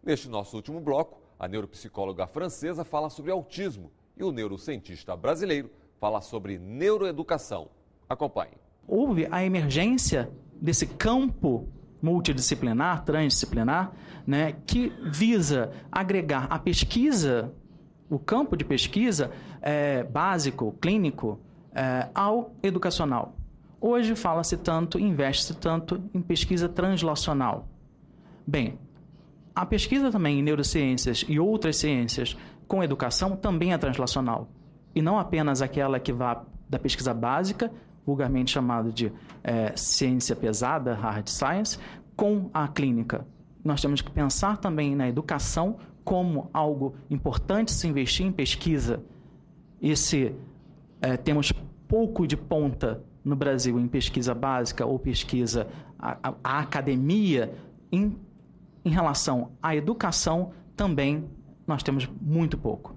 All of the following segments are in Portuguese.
Neste nosso último bloco, a neuropsicóloga francesa fala sobre autismo e o neurocientista brasileiro fala sobre neuroeducação. Acompanhe. Houve a emergência desse campo multidisciplinar, transdisciplinar, né, que visa agregar a pesquisa, o campo de pesquisa básico, clínico, ao educacional. Hoje fala-se tanto, investe-se tanto em pesquisa translacional. Bem, a pesquisa também em neurociências e outras ciências com educação também é translacional. E não apenas aquela que vá da pesquisa básica, vulgarmente chamado de ciência pesada, hard science, com a clínica. Nós temos que pensar também na educação como algo importante se investir em pesquisa. E se temos pouco de ponta no Brasil em pesquisa básica ou pesquisa, a academia, em relação à educação, também nós temos muito pouco.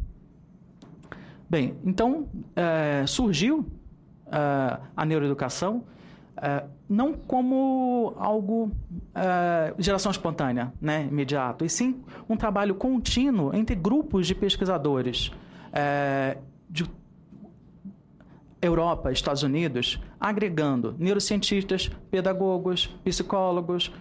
Bem, então surgiu a neuroeducação não como algo geração espontânea, né, imediato, e sim um trabalho contínuo entre grupos de pesquisadores de Europa, Estados Unidos, agregando neurocientistas, pedagogos, psicólogos,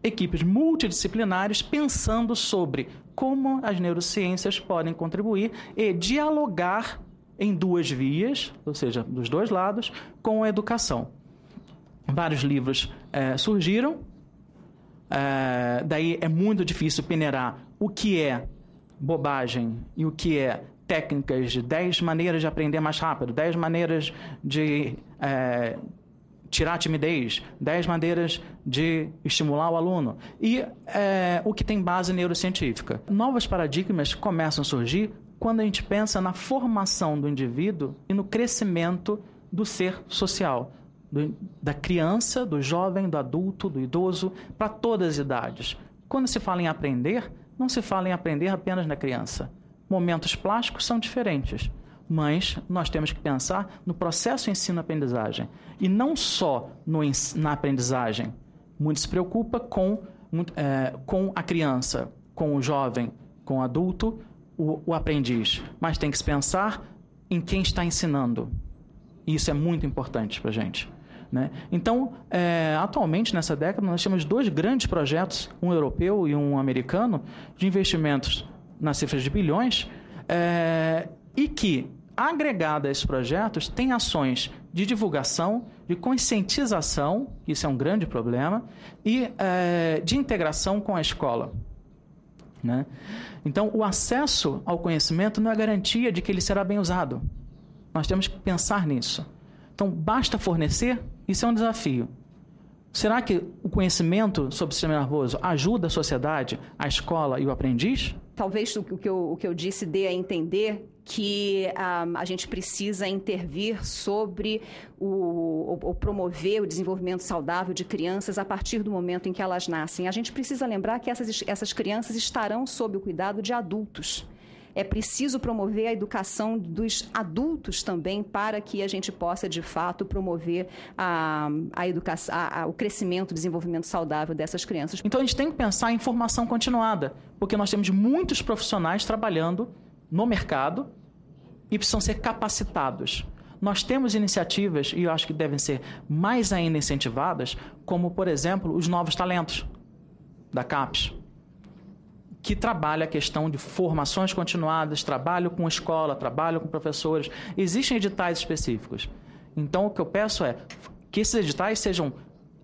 equipes multidisciplinares, pensando sobre como as neurociências podem contribuir e dialogar em duas vias, ou seja, dos dois lados, com a educação. Vários livros surgiram, daí é muito difícil peneirar o que é bobagem e o que é técnicas de 10 maneiras de aprender mais rápido, 10 maneiras de tirar a timidez, 10 maneiras de estimular o aluno e o que tem base neurocientífica. Novos paradigmas começam a surgir quando a gente pensa na formação do indivíduo e no crescimento do ser social, da criança, do jovem, do adulto, do idoso, para todas as idades. Quando se fala em aprender, não se fala em aprender apenas na criança. Momentos plásticos são diferentes, mas nós temos que pensar no processo ensino-aprendizagem e não só na aprendizagem. Muito se preocupa com a criança, com o jovem, com o adulto, o aprendiz, mas tem que se pensar em quem está ensinando. E isso é muito importante para a gente, né? Então, atualmente, nessa década, nós temos 2 grandes projetos, um europeu e um americano, de investimentos nas cifras de bilhões, e que, agregada a esses projetos, tem ações de divulgação, de conscientização, que isso é um grande problema, e de integração com a escola, né? Então, o acesso ao conhecimento não é garantia de que ele será bem usado. Nós temos que pensar nisso. Então, basta fornecer? Isso é um desafio. Será que o conhecimento sobre o sistema nervoso ajuda a sociedade, a escola e o aprendiz? Talvez o que eu disse dê a entender que a gente precisa intervir sobre ou promover o desenvolvimento saudável de crianças a partir do momento em que elas nascem. A gente precisa lembrar que essas crianças estarão sob o cuidado de adultos. É preciso promover a educação dos adultos também para que a gente possa, de fato, promover o crescimento, o desenvolvimento saudável dessas crianças. Então, a gente tem que pensar em formação continuada, porque nós temos muitos profissionais trabalhando no mercado e precisam ser capacitados. Nós temos iniciativas, e eu acho que devem ser mais ainda incentivadas, como, por exemplo, os novos talentos da CAPES, que trabalha a questão de formações continuadas, trabalho com escola, trabalho com professores. Existem editais específicos. Então, o que eu peço é que esses editais sejam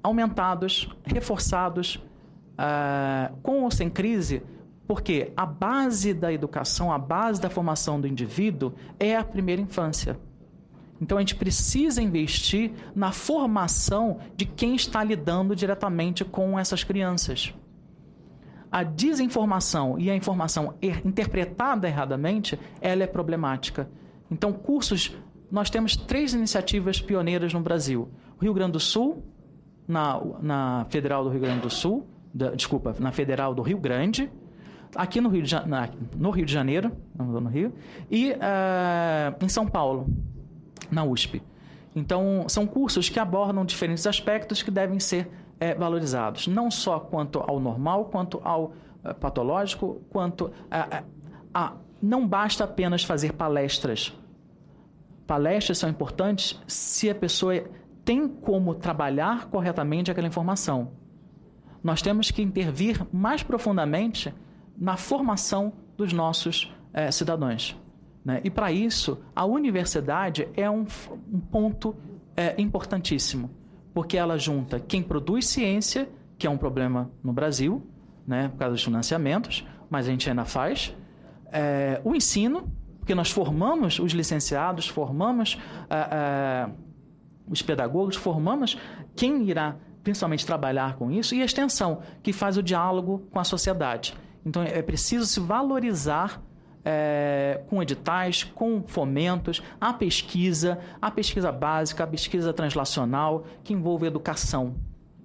aumentados, reforçados, com ou sem crise, porque a base da educação, a base da formação do indivíduo é a primeira infância. Então, a gente precisa investir na formação de quem está lidando diretamente com essas crianças. A desinformação e a informação interpretada erradamente, ela é problemática. Então, cursos, nós temos 3 iniciativas pioneiras no Brasil. O Rio Grande do Sul, na Federal do Rio Grande do Sul, na Federal do Rio Grande, aqui no Rio de Janeiro, no Rio, e em São Paulo, na USP. Então, são cursos que abordam diferentes aspectos que devem ser valorizados, não só quanto ao normal, quanto ao patológico, quanto não basta apenas fazer palestras. Palestras são importantes se a pessoa tem como trabalhar corretamente aquela informação. Nós temos que intervir mais profundamente na formação dos nossos cidadãos, né? E, para isso, a universidade é um ponto importantíssimo, porque ela junta quem produz ciência, que é um problema no Brasil, né, por causa dos financiamentos, mas a gente ainda faz, o ensino, porque nós formamos os licenciados, formamos os pedagogos, formamos quem irá principalmente trabalhar com isso, e a extensão, que faz o diálogo com a sociedade. Então, é preciso se valorizar com editais, com fomentos, a pesquisa básica, a pesquisa translacional, que envolva educação,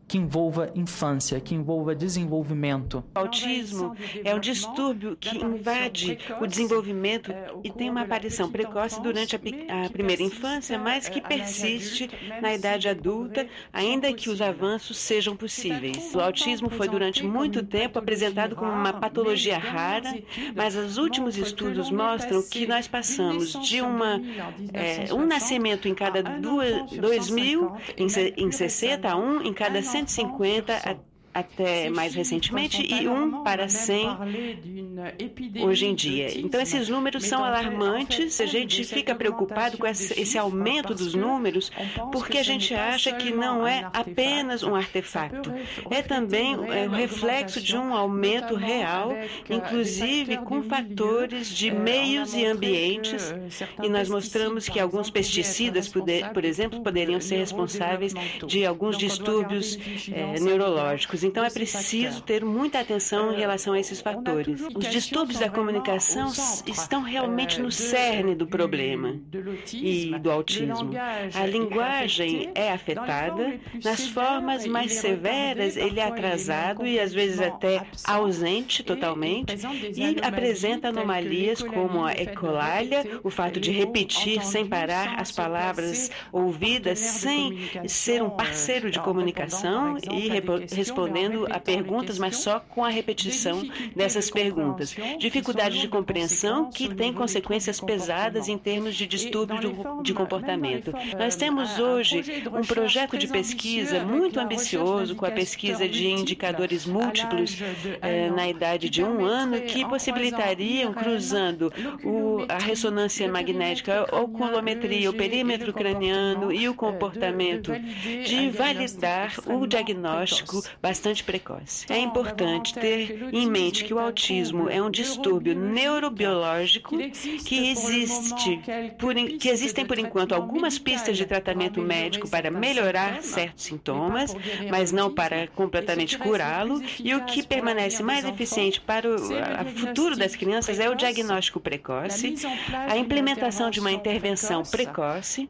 que envolva infância, que envolva desenvolvimento. O autismo é um distúrbio que invade o desenvolvimento e tem uma aparição precoce durante a primeira infância, mas que persiste na idade adulta, ainda que os avanços sejam possíveis. O autismo foi durante muito tempo apresentado como uma patologia rara, mas os últimos estudos mostram que nós passamos de um nascimento em cada 2.000, em 60, a um em cada 150 até mais recentemente, e 1 para 100 hoje em dia. Então, esses números são alarmantes. A gente fica preocupado com esse aumento dos números, porque a gente acha que não é apenas um artefato. É também o reflexo de um aumento real, inclusive com fatores de meios e ambientes, e nós mostramos que alguns pesticidas, por exemplo, poderiam ser responsáveis de alguns distúrbios neurológicos. Então, é preciso ter muita atenção em relação a esses fatores. Os distúrbios da comunicação estão realmente no cerne do problema e do autismo. A linguagem é afetada, nas formas mais severas ele é atrasado e às vezes até ausente totalmente, e apresenta anomalias como a ecolalia, o fato de repetir sem parar as palavras ouvidas sem ser um parceiro de comunicação e respondendo a perguntas, mas só com a repetição dessas perguntas. Dificuldade de compreensão que tem consequências pesadas em termos de distúrbio de comportamento. Nós temos hoje um projeto de pesquisa muito ambicioso, com a pesquisa de indicadores múltiplos na idade de 1 ano, que possibilitariam, cruzando a ressonância magnética, a oculometria, o perímetro craniano e o comportamento, de validar o diagnóstico bastante precoce. É importante ter em mente que o autismo é um distúrbio neurobiológico que existem por enquanto algumas pistas de tratamento médico para melhorar certos sintomas, mas não para completamente curá-lo, e o que permanece mais eficiente para o futuro das crianças é o diagnóstico precoce, a implementação de uma intervenção precoce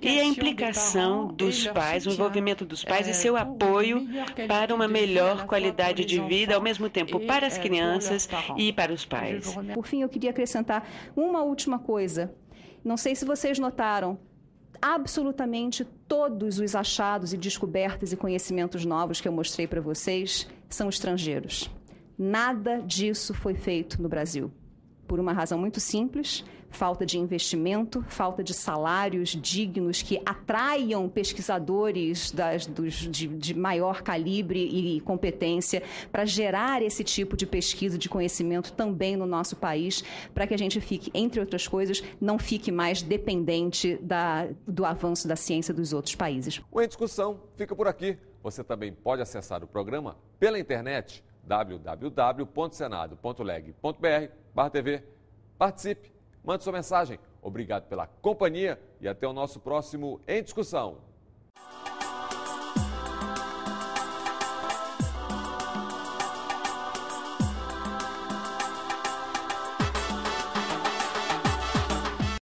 e a implicação dos pais, o envolvimento dos pais e seu apoio para uma melhor qualidade de vida, ao mesmo tempo para as crianças e para os pais. Por fim, eu queria acrescentar uma última coisa. Não sei se vocês notaram, absolutamente todos os achados e descobertas e conhecimentos novos que eu mostrei para vocês são estrangeiros. Nada disso foi feito no Brasil. Por uma razão muito simples: falta de investimento, falta de salários dignos que atraiam pesquisadores de maior calibre e competência para gerar esse tipo de pesquisa, de conhecimento também no nosso país, para que a gente fique, entre outras coisas, não fique mais dependente do avanço da ciência dos outros países. O Em Discussão fica por aqui. Você também pode acessar o programa pela internet, www.senado.leg.br/TV. Participe, mande sua mensagem. Obrigado pela companhia e até o nosso próximo Em Discussão.